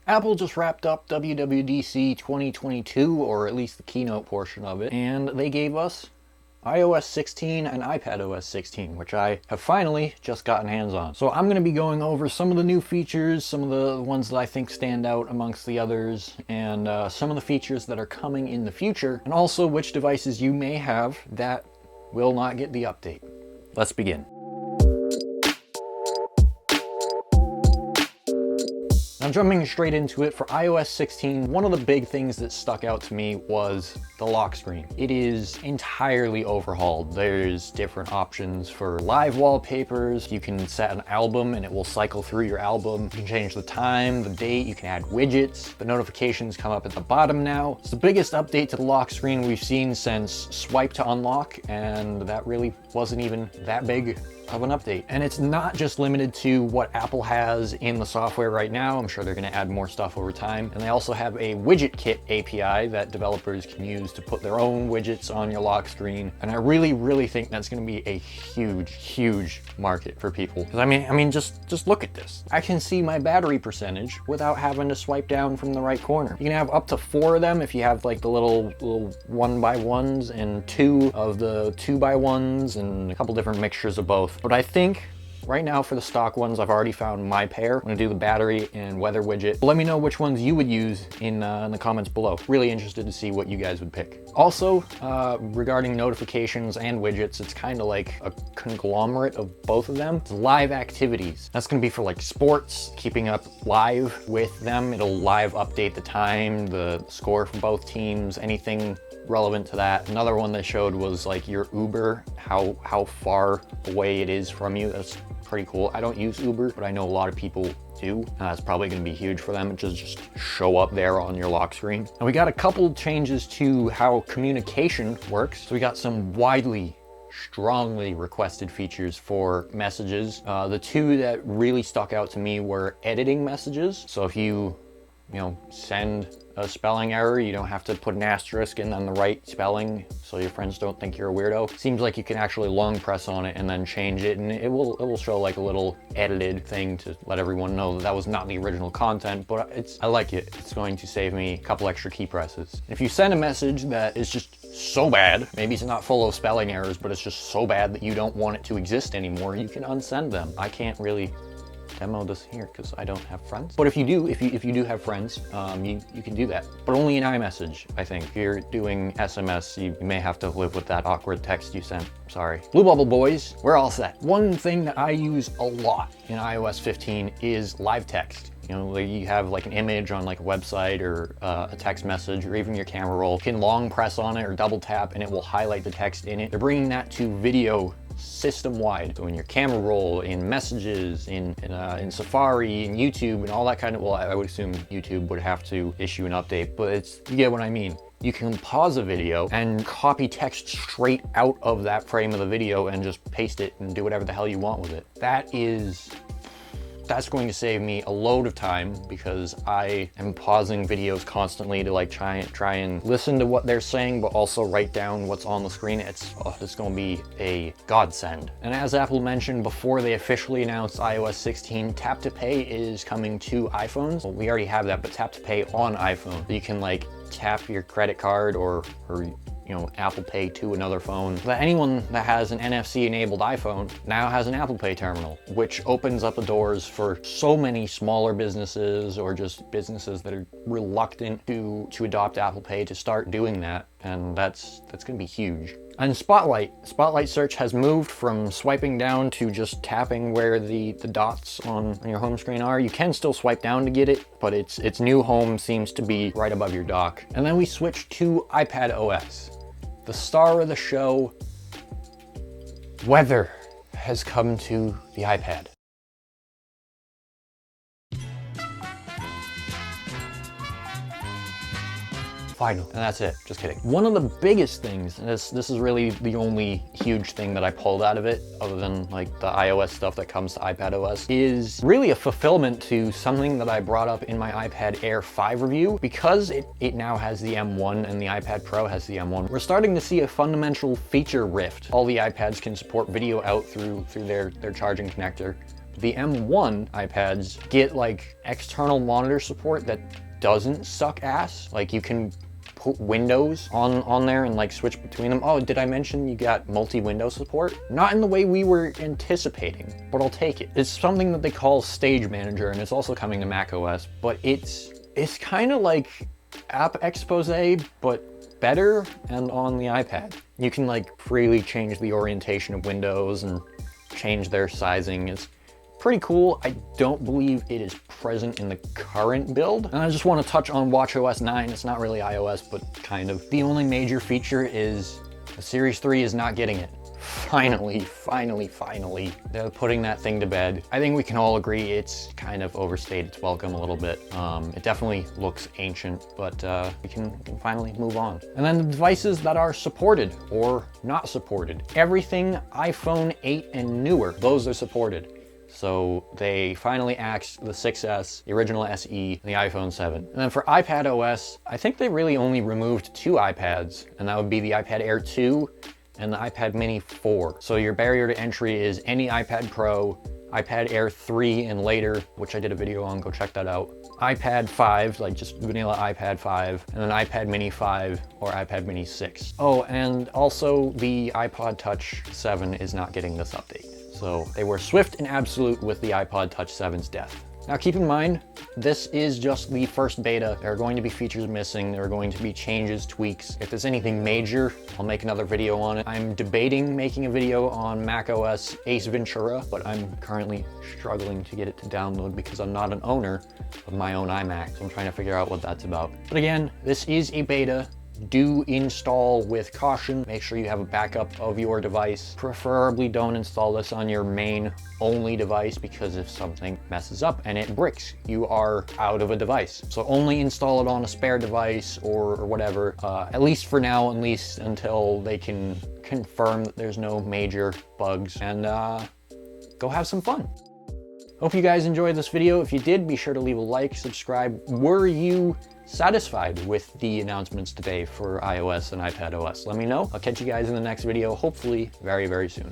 Apple just wrapped up WWDC 2022, or at least the keynote portion of it, and they gave us iOS 16 and iPadOS 16, which I have finally just gotten hands on. So I'm going to be going over some of the new features, some of the ones that I think stand out amongst the others, and some of the features that are coming in the future, and also which devices you may have that will not get the update. Let's begin. Now, jumping straight into it, for iOS 16, one of the big things that stuck out to me was the lock screen. It is entirely overhauled. There's different options for live wallpapers. You can set an album and it will cycle through your album. You can change the time, the date, you can add widgets. The notifications come up at the bottom now. It's the biggest update to the lock screen we've seen since swipe to unlock, and that really wasn't even that big of an update. And it's not just limited to what Apple has in the software right now. I'm sure they're going to add more stuff over time. And they also have a widget kit API that developers can use to put their own widgets on your lock screen. And I really think that's going to be a huge market for people. Because I mean, just look at this. I can see my battery percentage without having to swipe down from the right corner. You can have up to 4 of them if you have like the little 1x1s and 2 of the 2x1s and a couple different mixtures of both. But I think right now for the stock ones, I've already found my pair. I'm gonna do the battery and weather widget. Let me know which ones you would use in the comments below. Really interested to see what you guys would pick. Also, regarding notifications and widgets, it's kind of like a conglomerate of both of them. It's live activities. That's gonna be for like sports, keeping up live with them. It'll live update the time, the score from both teams, anything relevant to that. Another one they showed was like your Uber, how far away it is from you. That's pretty cool. I don't use Uber, but I know a lot of people do. It's probably going to be huge for them to just show up there on your lock screen. And we got a couple changes to how communication works. So we got some strongly requested features for messages. The two that really stuck out to me were editing messages. So if you send a spelling error, you don't have to put an asterisk and then the right spelling so your friends don't think you're a weirdo. Seems like you can actually long press on it and then change it, and it will show like a little edited thing to let everyone know that was not the original content, but I like it. It's going to save me a couple extra key presses. If you send a message that is just so bad, maybe it's not full of spelling errors, but it's just so bad that you don't want it to exist anymore, you can unsend them. I can't really demo this here because I don't have friends. But if you do, if you do have friends, you can do that. But only in iMessage, I think. If you're doing SMS, you may have to live with that awkward text you sent. Sorry. Blue Bubble boys, we're all set. One thing that I use a lot in iOS 15 is live text. Like you have like an image on like a website or a text message or even your camera roll. You can long press on it or double tap and it will highlight the text in it. They're bringing that to video system-wide. So in your camera roll, in messages, in Safari, in YouTube, and all that kind of, well, I would assume YouTube would have to issue an update, but you get what I mean. You can pause a video and copy text straight out of that frame of the video and just paste it and do whatever the hell you want with it. That's going to save me a load of time because I am pausing videos constantly to like try and listen to what they're saying, but also write down what's on the screen. It's going to be a godsend. And as Apple mentioned before they officially announced iOS 16, Tap to Pay is coming to iPhones. Well, we already have that, but Tap to Pay on iPhone. You can like tap your credit card or Apple Pay to another phone. That anyone that has an NFC enabled iPhone now has an Apple Pay terminal, which opens up the doors for so many smaller businesses or just businesses that are reluctant to adopt Apple Pay to start doing that. And that's gonna be huge. And Spotlight search has moved from swiping down to just tapping where the dots on your home screen are. You can still swipe down to get it, but its new home seems to be right above your dock. And then we switch to iPadOS. The star of the show, weather, has come to the iPad. Final. And that's it, just kidding. One of the biggest things, and this is really the only huge thing that I pulled out of it, other than like the iOS stuff that comes to iPadOS, is really a fulfillment to something that I brought up in my iPad Air 5 review. Because it now has the M1 and the iPad Pro has the M1, we're starting to see a fundamental feature rift. All the iPads can support video out through their charging connector, The M1 iPads get like external monitor support that doesn't suck ass. Like you can put windows on there and like switch between them. Oh, did I mention you got multi-window support? Not in the way we were anticipating, but I'll take it. It's something that they call Stage Manager, and it's also coming to macOS, but it's kind of like App Expose, but better and on the iPad. You can like freely change the orientation of windows and change their sizing. It's pretty cool. I don't believe it is present in the current build. And I just want to touch on watchOS 9. It's not really iOS, but kind of. The only major feature is the Series 3 is not getting it. Finally, they're putting that thing to bed. I think we can all agree it's kind of overstayed its welcome a little bit. It definitely looks ancient, but we can finally move on. And then the devices that are supported or not supported. Everything iPhone 8 and newer, those are supported. So they finally axed the 6S, the original SE, and the iPhone 7. And then for iPadOS, I think they really only removed 2 iPads, and that would be the iPad Air 2 and the iPad Mini 4. So your barrier to entry is any iPad Pro, iPad Air 3 and later, which I did a video on, go check that out. iPad 5, like just vanilla iPad 5, and then iPad Mini 5 or iPad Mini 6. Oh, and also the iPod Touch 7 is not getting this update. So they were swift and absolute with the iPod Touch 7's death. Now keep in mind, this is just the first beta. There are going to be features missing. There are going to be changes, tweaks. If there's anything major, I'll make another video on it. I'm debating making a video on macOS Ace Ventura, but I'm currently struggling to get it to download because I'm not an owner of my own iMac. So I'm trying to figure out what that's about. But again, this is a beta. Do install with caution. Make sure you have a backup of your device. Preferably don't install this on your main only device, because if something messes up and it bricks, you are out of a device. So only install it on a spare device or whatever, at least for now, at least until they can confirm that there's no major bugs, and go have some fun. Hope you guys enjoyed this video. If you did, be sure to leave a like, subscribe. Were you satisfied with the announcements today for iOS and iPadOS? Let me know. I'll catch you guys in the next video, hopefully very, very soon.